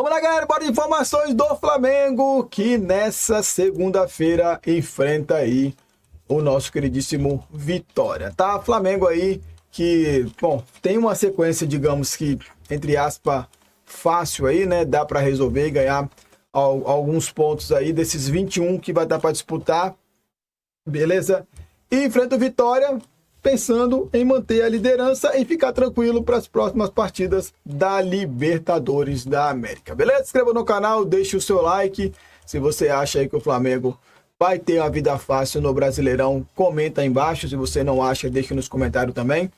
Vamos lá, galera, bora de informações do Flamengo, que nessa segunda-feira enfrenta aí o nosso queridíssimo Vitória, tá? Flamengo aí que, bom, tem uma sequência, digamos que, entre aspas, fácil aí, né? Dá para resolver e ganhar alguns pontos aí desses 21 que vai dar para disputar, beleza? E enfrenta o Vitória pensando em manter a liderança e ficar tranquilo para as próximas partidas da Libertadores da América. Beleza? Se inscreva no canal, deixe o seu like. Se você acha aí que o Flamengo vai ter uma vida fácil no Brasileirão, comenta aí embaixo. Se você não acha, deixe nos comentários também.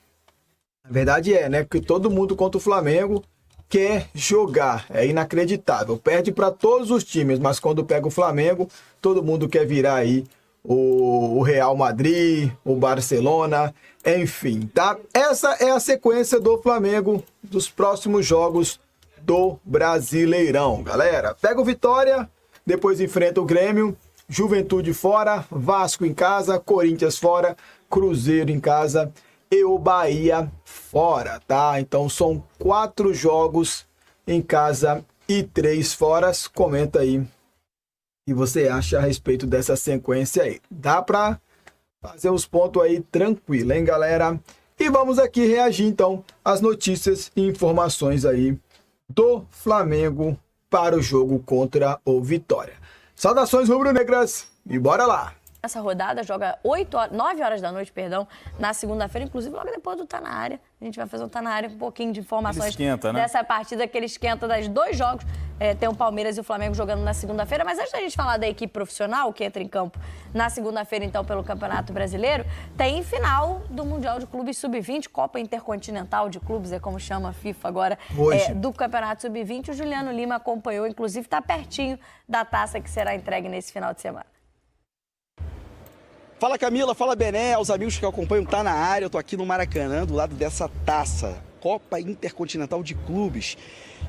A verdade é, né, que todo mundo contra o Flamengo quer jogar. É inacreditável. Perde para todos os times, mas quando pega o Flamengo, todo mundo quer virar aí o Real Madrid, o Barcelona, enfim, tá? Essa é a sequência do Flamengo dos próximos jogos do Brasileirão, galera. Pega o Vitória, depois enfrenta o Grêmio, Juventude fora, Vasco em casa, Corinthians fora, Cruzeiro em casa e o Bahia fora, tá? Então são 4 jogos em casa e 3 fora. Comenta aí o que você acha a respeito dessa sequência aí. Dá pra fazer os pontos aí tranquilo, hein, galera? E vamos aqui reagir, então, às notícias e informações aí do Flamengo para o jogo contra o Vitória. Saudações rubro-negras e bora lá! Essa rodada joga 9 horas da noite, na segunda-feira, inclusive logo depois do Tá Na Área. A gente vai fazer um Tá Na Área com um pouquinho de informações dessa partida que ele esquenta das 2 jogos. Tem o Palmeiras e o Flamengo jogando na segunda-feira. Mas antes da gente falar da equipe profissional que entra em campo na segunda-feira, então, pelo Campeonato Brasileiro, tem final do Mundial de Clubes Sub-20, Copa Intercontinental de Clubes, é como chama a FIFA agora, do Campeonato Sub-20. O Juliano Lima acompanhou, inclusive está pertinho da taça que será entregue nesse final de semana. Fala Camila, fala Bené, aos amigos que acompanham Tá Na Área. Eu tô aqui no Maracanã, do lado dessa taça, Copa Intercontinental de Clubes.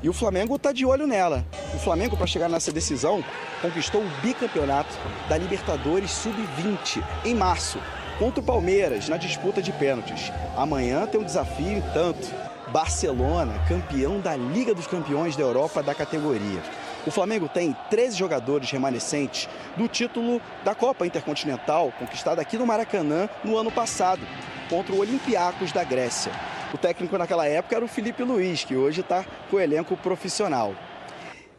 E o Flamengo tá de olho nela. O Flamengo, para chegar nessa decisão, conquistou o bicampeonato da Libertadores Sub-20 em março, contra o Palmeiras, na disputa de pênaltis. Amanhã tem um desafio em tanto. Barcelona, campeão da Liga dos Campeões da Europa da categoria. O Flamengo tem 13 jogadores remanescentes do título da Copa Intercontinental, conquistada aqui no Maracanã no ano passado, contra o Olympiacos da Grécia. O técnico naquela época era o Felipe Luiz, que hoje está com o elenco profissional.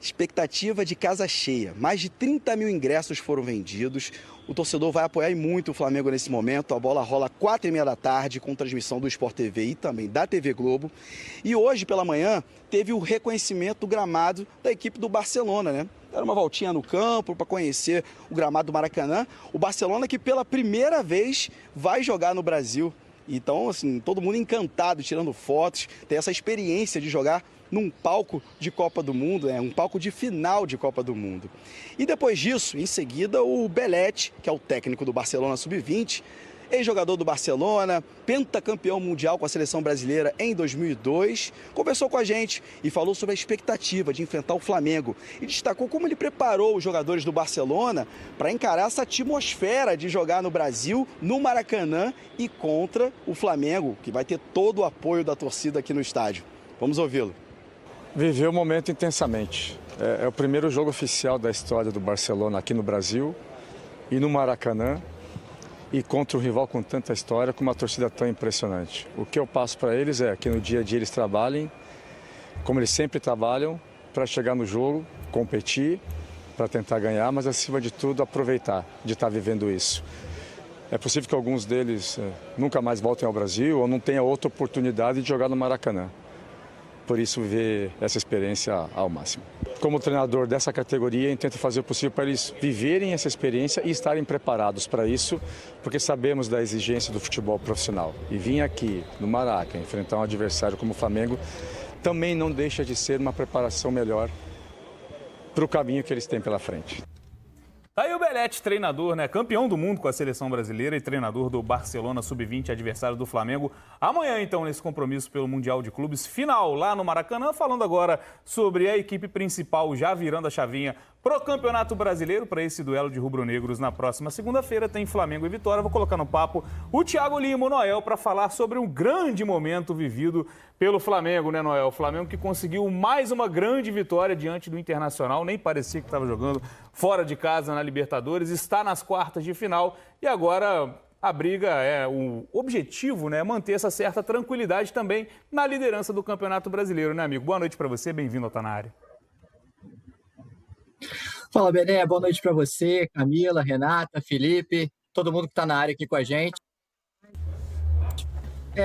Expectativa de casa cheia. Mais de 30 mil ingressos foram vendidos. O torcedor vai apoiar muito o Flamengo nesse momento. A bola rola 4h30 da tarde, com transmissão do Sport TV e também da TV Globo. E hoje, pela manhã, teve o reconhecimento do gramado da equipe do Barcelona, né? Era uma voltinha no campo para conhecer o gramado do Maracanã. O Barcelona que pela primeira vez vai jogar no Brasil. Então, assim, todo mundo encantado, tirando fotos. Tem essa experiência de jogar num palco de Copa do Mundo, um palco de final de Copa do Mundo. E depois disso, em seguida, o Belletti, que é o técnico do Barcelona Sub-20, ex-jogador do Barcelona, pentacampeão mundial com a seleção brasileira em 2002, conversou com a gente e falou sobre a expectativa de enfrentar o Flamengo e destacou como ele preparou os jogadores do Barcelona para encarar essa atmosfera de jogar no Brasil, no Maracanã e contra o Flamengo, que vai ter todo o apoio da torcida aqui no estádio. Vamos ouvi-lo. Viveu o momento intensamente. É o primeiro jogo oficial da história do Barcelona aqui no Brasil e no Maracanã, e contra um rival com tanta história, com uma torcida tão impressionante. O que eu passo para eles é que no dia a dia eles trabalhem, como eles sempre trabalham, para chegar no jogo, competir, para tentar ganhar, mas acima de tudo aproveitar de estar vivendo isso. É possível que alguns deles nunca mais voltem ao Brasil ou não tenham outra oportunidade de jogar no Maracanã. Por isso, viver essa experiência ao máximo. Como treinador dessa categoria, eu tento fazer o possível para eles viverem essa experiência e estarem preparados para isso, porque sabemos da exigência do futebol profissional. E vir aqui, no Maraca, enfrentar um adversário como o Flamengo, também não deixa de ser uma preparação melhor para o caminho que eles têm pela frente. Aí o Belete, treinador, né? Campeão do mundo com a seleção brasileira e treinador do Barcelona Sub-20, adversário do Flamengo. Amanhã, então, nesse compromisso pelo Mundial de Clubes, final lá no Maracanã, falando agora sobre a equipe principal já virando a chavinha pro Campeonato Brasileiro, para esse duelo de rubro-negros na próxima segunda-feira. Tem Flamengo e Vitória. Vou colocar no papo o Thiago Lima, o Noel, para falar sobre um grande momento vivido pelo Flamengo, né, Noel? O Flamengo que conseguiu mais uma grande vitória diante do Internacional, nem parecia que estava jogando fora de casa na Libertadores, está nas quartas de final e agora a briga o objetivo, né, é manter essa certa tranquilidade também na liderança do Campeonato Brasileiro, né, amigo? Boa noite para você, bem-vindo ao Tá Na Área. Fala, Bené, boa noite para você, Camila, Renata, Felipe, todo mundo que está na área aqui com a gente.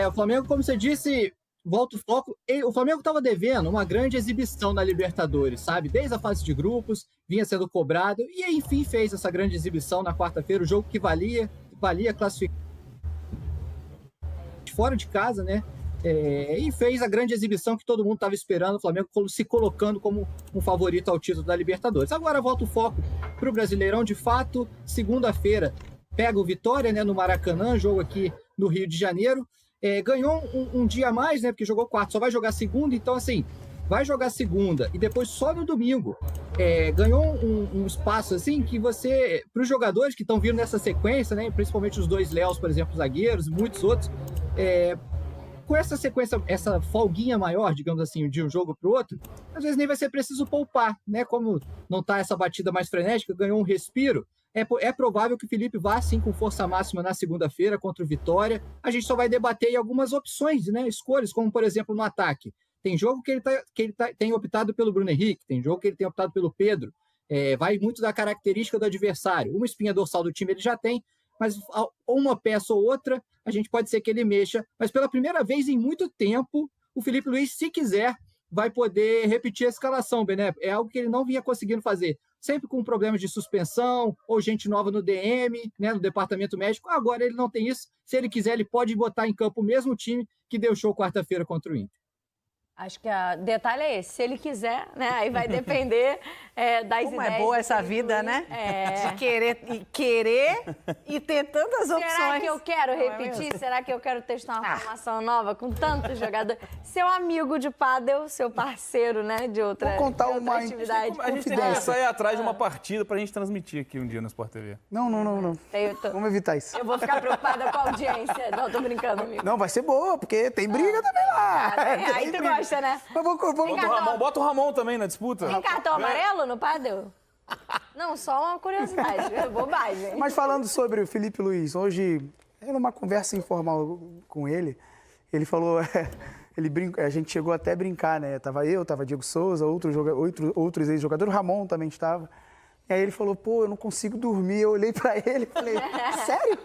O Flamengo, como você disse, volta o foco. O Flamengo estava devendo uma grande exibição na Libertadores, sabe? Desde a fase de grupos, vinha sendo cobrado e aí, enfim, fez essa grande exibição na quarta-feira, o jogo que valia classificar fora de casa, né? E fez a grande exibição que todo mundo estava esperando, o Flamengo se colocando como um favorito ao título da Libertadores. Agora volta o foco para o Brasileirão, de fato, segunda-feira pega o Vitória, né, no Maracanã, jogo aqui no Rio de Janeiro, ganhou um dia a mais, né, porque jogou quarta, só vai jogar segunda, então assim, vai jogar segunda e depois só no domingo. Ganhou um espaço assim que você, para os jogadores que estão vindo nessa sequência, né, principalmente os dois Léos, por exemplo, zagueiros e muitos outros, com essa sequência, essa folguinha maior, digamos assim, de um jogo para o outro, às vezes nem vai ser preciso poupar, né? Como não está essa batida mais frenética, ganhou um respiro, é provável que o Felipe vá, sim, com força máxima na segunda-feira contra o Vitória. A gente só vai debater algumas opções, né? Escolhas, como, por exemplo, no ataque. Tem jogo que ele tem optado pelo Bruno Henrique, tem jogo que ele tem optado pelo Pedro. Vai muito da característica do adversário. Uma espinha dorsal do time ele já tem, mas uma peça ou outra, a gente pode ser que ele mexa. Mas pela primeira vez em muito tempo, o Felipe Luiz, se quiser, vai poder repetir a escalação, Bené. É algo que ele não vinha conseguindo fazer. Sempre com problemas de suspensão, ou gente nova no DM, né, no departamento médico. Agora ele não tem isso. Se ele quiser, ele pode botar em campo o mesmo time que deu show quarta-feira contra o Inter. Acho que o detalhe é esse, se ele quiser, né? Aí vai depender das ideias. Como é boa essa vida, né? De querer e ter tantas opções. Será que eu quero repetir? Será que eu quero testar uma formação nova com tantos jogadores? Seu amigo de pádel, seu parceiro, né? De outra atividade. A gente tem que começar a ir atrás de uma partida pra gente transmitir aqui um dia no Sport TV. Não. Vamos evitar isso. Eu vou ficar preocupada com a audiência. Não, tô brincando, amigo. Não, vai ser boa, porque tem briga também lá. Aí tu gosta, né? Bota o Ramon também na disputa. Tem cartão amarelo no pádel? Não, só uma curiosidade, bobagem. Mas falando sobre o Felipe Luiz, hoje, numa conversa informal com ele, ele falou, a gente chegou até a brincar, né? Tava Diego Souza, outros ex-jogadores, o Ramon também estava. E aí ele falou, eu não consigo dormir. Eu olhei pra ele e falei, sério?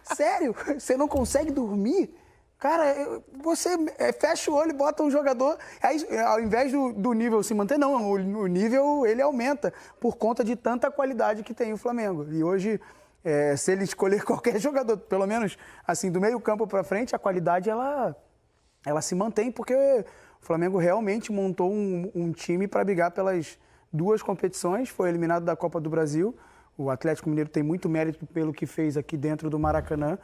Sério? Você não consegue dormir? Cara, você fecha o olho e bota um jogador, aí ao invés do nível se manter, não, o nível ele aumenta por conta de tanta qualidade que tem o Flamengo. E hoje, se ele escolher qualquer jogador, pelo menos assim, do meio campo para frente, a qualidade ela se mantém, porque o Flamengo realmente montou um time para brigar pelas duas competições, foi eliminado da Copa do Brasil. O Atlético Mineiro tem muito mérito pelo que fez aqui dentro do Maracanã.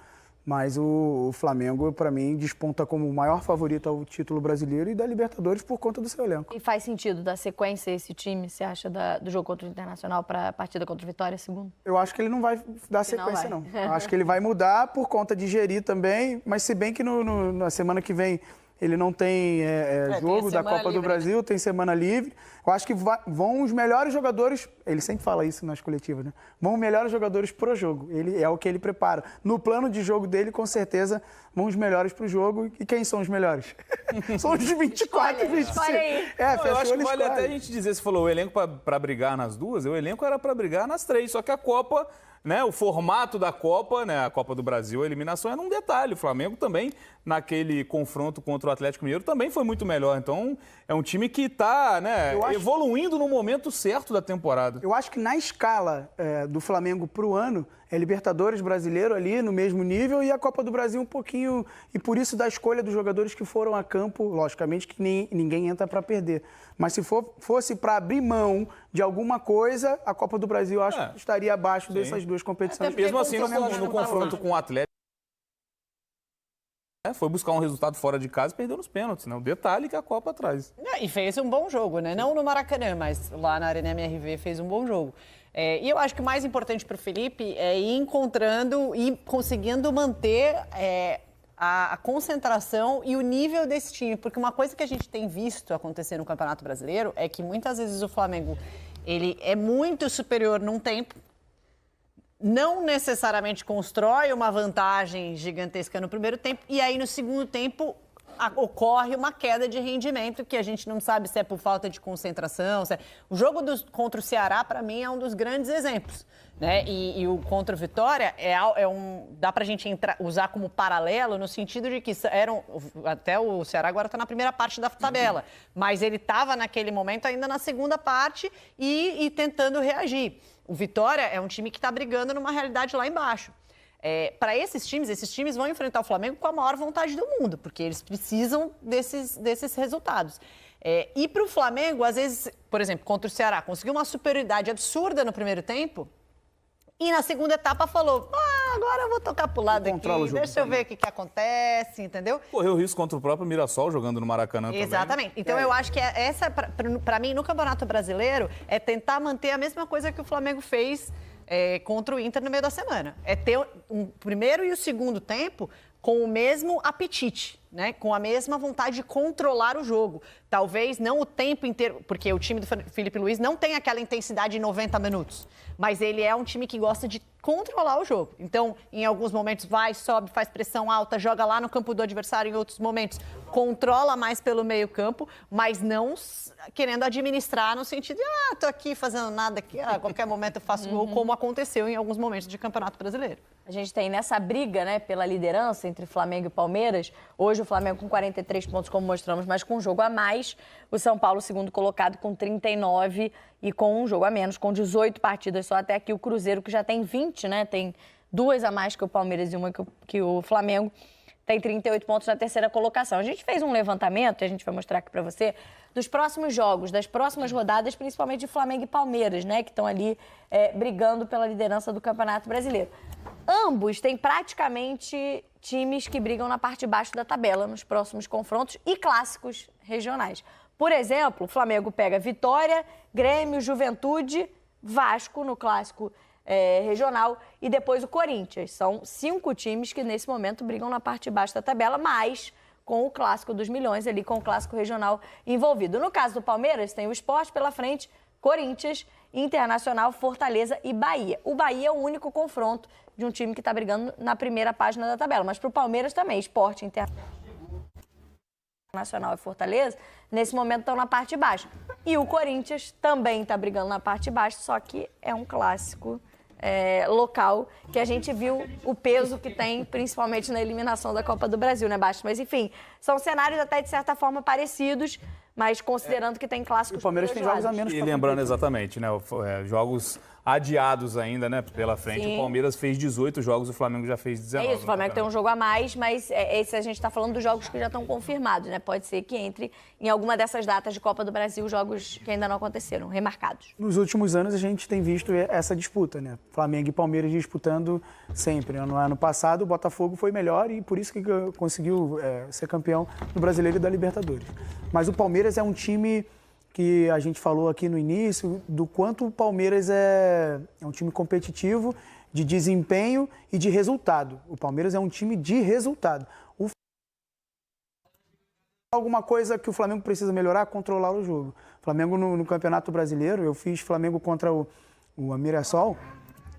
Mas o Flamengo, para mim, desponta como o maior favorito ao título brasileiro e da Libertadores por conta do seu elenco. E faz sentido dar sequência esse time, você acha, do jogo contra o Internacional para a partida contra o Vitória, segundo? Eu acho que ele não vai dar sequência, não. Eu acho que ele vai mudar por conta de gerir também, mas se bem que na semana que vem ele não tem jogo da Copa do Brasil, tem semana livre. Eu acho que vão os melhores jogadores, ele sempre fala isso nas coletivas, né? Vão os melhores jogadores pro jogo. É o que ele prepara. No plano de jogo dele, com certeza, vão os melhores pro jogo. E quem são os melhores? São os 24 e 25. Eu acho que vale até a gente dizer, você falou o elenco para brigar nas duas, o elenco era para brigar nas três, só que a Copa, né, o formato da Copa, né, a Copa do Brasil, a eliminação era um detalhe. O Flamengo também, naquele confronto contra contra o Atlético Mineiro também foi muito melhor. Então, é um time que está, né, evoluindo no momento certo da temporada. Eu acho que na escala do Flamengo para o ano, é Libertadores brasileiro ali no mesmo nível e a Copa do Brasil um pouquinho... E por isso da escolha dos jogadores que foram a campo, logicamente que ninguém entra para perder. Mas se fosse para abrir mão de alguma coisa, a Copa do Brasil eu acho que estaria abaixo dessas duas competições. Mesmo assim, no confronto com o Atlético, foi buscar um resultado fora de casa e perdeu nos pênaltis, né? O detalhe que a Copa traz. E fez um bom jogo, né? Não no Maracanã, mas lá na Arena MRV fez um bom jogo. E eu acho que o mais importante para o Felipe é ir encontrando e conseguindo manter a concentração e o nível desse time. Porque uma coisa que a gente tem visto acontecer no Campeonato Brasileiro é que muitas vezes o Flamengo ele é muito superior num tempo, não necessariamente constrói uma vantagem gigantesca no primeiro tempo, e aí no segundo tempo ocorre uma queda de rendimento que a gente não sabe se é por falta de concentração. O jogo contra o Ceará, para mim, é um dos grandes exemplos, né? E o contra o Vitória dá para a gente usar como paralelo no sentido de que até o Ceará agora está na primeira parte da tabela, mas ele estava naquele momento ainda na segunda parte e tentando reagir. O Vitória é um time que está brigando numa realidade lá embaixo. Para esses times vão enfrentar o Flamengo com a maior vontade do mundo, porque eles precisam desses resultados. E para o Flamengo, às vezes, por exemplo, contra o Ceará, conseguiu uma superioridade absurda no primeiro tempo e na segunda etapa falou, agora eu vou tocar pro lado aqui, deixa eu ver o que acontece, entendeu? Correu risco contra o próprio Mirassol, jogando no Maracanã também. Exatamente. Então eu acho que essa, para mim, no Campeonato Brasileiro, é tentar manter a mesma coisa que o Flamengo fez contra o Inter no meio da semana. É ter o primeiro e o segundo tempo com o mesmo apetite, né? Com a mesma vontade de controlar o jogo. Talvez não o tempo inteiro, porque o time do Felipe Luiz não tem aquela intensidade de 90 minutos, mas ele é um time que gosta de controlar o jogo. Então, em alguns momentos vai, sobe, faz pressão alta, joga lá no campo do adversário, em outros momentos controla mais pelo meio campo, mas não querendo administrar no sentido de, tô aqui fazendo nada aqui, a qualquer momento eu faço gol, como aconteceu em alguns momentos de Campeonato Brasileiro. A gente tem nessa briga, né, pela liderança entre Flamengo e Palmeiras, hoje o Flamengo com 43 pontos, como mostramos, mas com um jogo a mais, o São Paulo, segundo colocado, com 39 e com um jogo a menos, com 18 partidas só até aqui. O Cruzeiro, que já tem 20, né, tem 2 a mais que o Palmeiras e uma que o Flamengo, tem 38 pontos na terceira colocação. A gente fez um levantamento, e a gente vai mostrar aqui para você, dos próximos jogos, das próximas rodadas, principalmente de Flamengo e Palmeiras, né, que estão ali brigando pela liderança do Campeonato Brasileiro. Ambos têm praticamente times que brigam na parte de baixo da tabela nos próximos confrontos e clássicos regionais. Por exemplo, o Flamengo pega Vitória, Grêmio, Juventude, Vasco no clássico regional e depois o Corinthians. São 5 times que nesse momento brigam na parte de baixo da tabela, mas com o clássico dos milhões ali, com o clássico regional envolvido. No caso do Palmeiras, tem o Sport pela frente, Corinthians, Internacional, Fortaleza e Bahia. O Bahia é o único confronto de um time que está brigando na primeira página da tabela, mas para o Palmeiras também, Sport, Internacional e Fortaleza, nesse momento estão na parte de baixo. E o Corinthians também está brigando na parte de baixo, só que é um clássico local, que a gente viu o peso que tem, principalmente na eliminação da Copa do Brasil, né, Baixo? Mas, enfim, são cenários até, de certa forma, parecidos, mas considerando que tem clássicos... O Palmeiras tem jogos a menos. E lembrando exatamente, né, jogos adiados ainda, né, pela frente. Sim. O Palmeiras fez 18 jogos, o Flamengo já fez 19. É isso, o Flamengo tem um jogo a mais, mas esse a gente está falando dos jogos que já estão confirmados, né? Pode ser que entre em alguma dessas datas de Copa do Brasil jogos que ainda não aconteceram, remarcados. Nos últimos anos a gente tem visto essa disputa, né? Flamengo e Palmeiras disputando sempre. No ano passado o Botafogo foi melhor e por isso que conseguiu ser campeão do Brasileiro e da Libertadores. Mas o Palmeiras é um time que a gente falou aqui no início, do quanto o Palmeiras é um time competitivo, de desempenho e de resultado. O Palmeiras é um time de resultado. Alguma coisa que o Flamengo precisa melhorar, controlar o jogo. O Flamengo no Campeonato Brasileiro, eu fiz Flamengo contra o Mirassol.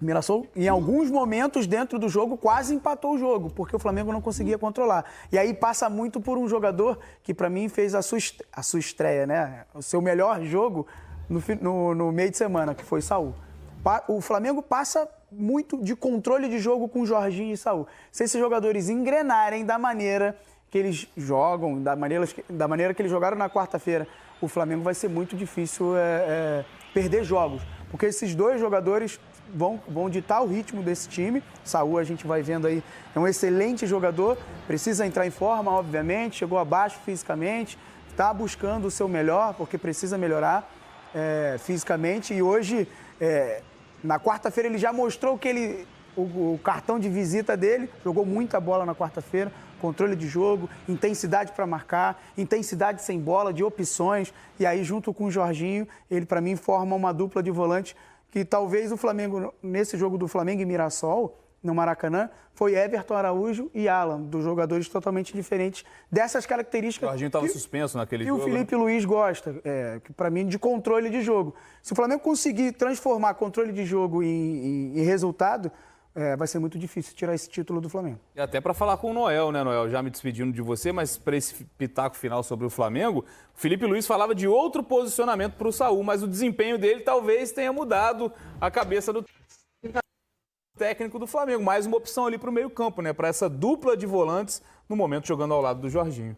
O Mirassol, em alguns momentos dentro do jogo, quase empatou o jogo, porque o Flamengo não conseguia controlar. E aí passa muito por um jogador que, para mim, fez a sua estreia, né? O seu melhor jogo no meio de semana, que foi Saul. O Flamengo passa muito de controle de jogo com Jorginho e Saul. Se esses jogadores engrenarem da maneira que eles jogam, da maneira que eles jogaram na quarta-feira, o Flamengo vai ser muito difícil perder jogos. Porque esses dois jogadores vão ditar o ritmo desse time. Saúl, a gente vai vendo aí, é um excelente jogador, precisa entrar em forma, obviamente, chegou abaixo fisicamente, está buscando o seu melhor, porque precisa melhorar fisicamente. E hoje, na quarta-feira, ele já mostrou que o cartão de visita dele, jogou muita bola na quarta-feira, controle de jogo, intensidade para marcar, intensidade sem bola, de opções. E aí, junto com o Jorginho, ele, para mim, forma uma dupla de volante que talvez o Flamengo, nesse jogo do Flamengo e Mirassol, no Maracanã, foi Everton, Araújo e Alan, dos jogadores totalmente diferentes dessas características. O Jorginho estava suspenso naquele jogo. E o Felipe Luiz gosta, para mim, de controle de jogo. Se o Flamengo conseguir transformar controle de jogo em resultado, vai ser muito difícil tirar esse título do Flamengo. E até para falar com o Noel, né, Noel? Já me despedindo de você, mas para esse pitaco final sobre o Flamengo, o Felipe Luiz falava de outro posicionamento para o Saúl, mas o desempenho dele talvez tenha mudado a cabeça do técnico do Flamengo. Mais uma opção ali para o meio-campo, né? Para essa dupla de volantes no momento jogando ao lado do Jorginho.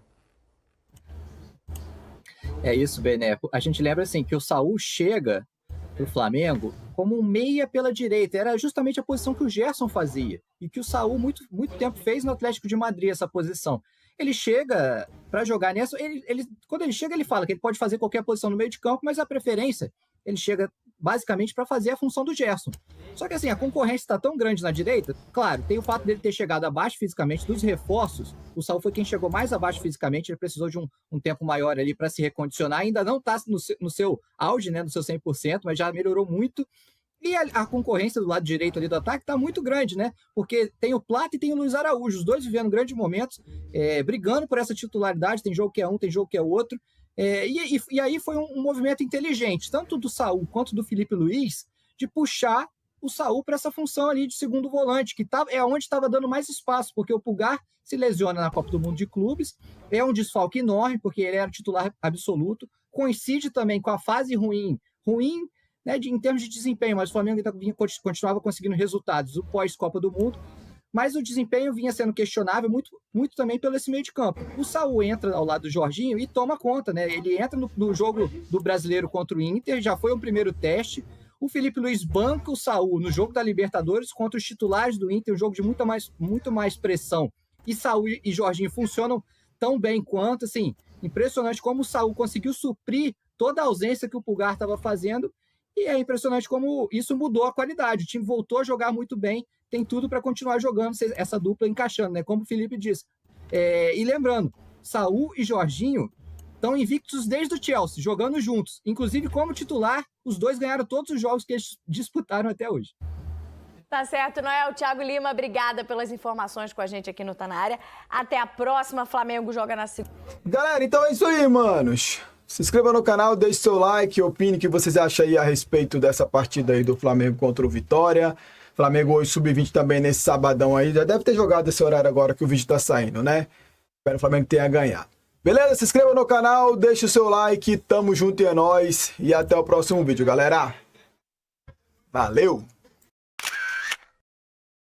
É isso, Bené. A gente lembra assim que o Saúl chega para o Flamengo como um meia pela direita. Era justamente a posição que o Gerson fazia e que o Saúl muito tempo fez no Atlético de Madrid, essa posição. Ele chega para jogar nessa, quando ele chega ele fala que ele pode fazer qualquer posição no meio de campo, mas a preferência ele chega basicamente para fazer a função do Gerson. Só que assim, a concorrência está tão grande na direita, claro, tem o fato dele ter chegado abaixo fisicamente dos reforços. O Saúl foi quem chegou mais abaixo fisicamente, ele precisou de um tempo maior ali para se recondicionar, ainda não está no seu auge, né, no seu 100%, mas já melhorou muito. E a concorrência do lado direito ali do ataque está muito grande, né? Porque tem o Plata e tem o Luiz Araújo, os dois vivendo grandes momentos, brigando por essa titularidade, tem jogo que é um, tem jogo que é outro. E aí foi um movimento inteligente, tanto do Saúl quanto do Felipe Luiz, de puxar o Saúl para essa função ali de segundo volante, que é onde estava dando mais espaço, porque o Pulgar se lesiona na Copa do Mundo de Clubes, é um desfalque enorme, porque ele era titular absoluto, coincide também com a fase ruim, né, em termos de desempenho, mas o Flamengo continuava conseguindo resultados do pós-Copa do Mundo, mas o desempenho vinha sendo questionável muito também pelo esse meio de campo. O Saúl entra ao lado do Jorginho e toma conta, né? Ele entra no jogo do Brasileiro contra o Inter, já foi um primeiro teste. O Felipe Luiz banca o Saúl no jogo da Libertadores contra os titulares do Inter, um jogo de muito mais pressão. E Saúl e Jorginho funcionam tão bem quanto, assim, impressionante como o Saúl conseguiu suprir toda a ausência que o Pulgar estava fazendo. E é impressionante como isso mudou a qualidade. O time voltou a jogar muito bem, tem tudo para continuar jogando, essa dupla encaixando, né? Como o Felipe disse. E lembrando, Saúl e Jorginho estão invictos desde o Chelsea, jogando juntos. Inclusive, como titular, os dois ganharam todos os jogos que eles disputaram até hoje. Tá certo, Noel. Thiago Lima, obrigada pelas informações com a gente aqui no Tá Na Área. Até a próxima. Flamengo joga na segunda. Galera, então é isso aí, manos. Se inscreva no canal, deixe seu like, opine o que vocês acham aí a respeito dessa partida aí do Flamengo contra o Vitória. Flamengo hoje sub-20 também nesse sabadão aí. Já deve ter jogado esse horário agora que o vídeo tá saindo, né? Espero que o Flamengo tenha ganhado. Beleza? Se inscreva no canal, deixe o seu like, tamo junto e é nóis. E até o próximo vídeo, galera. Valeu!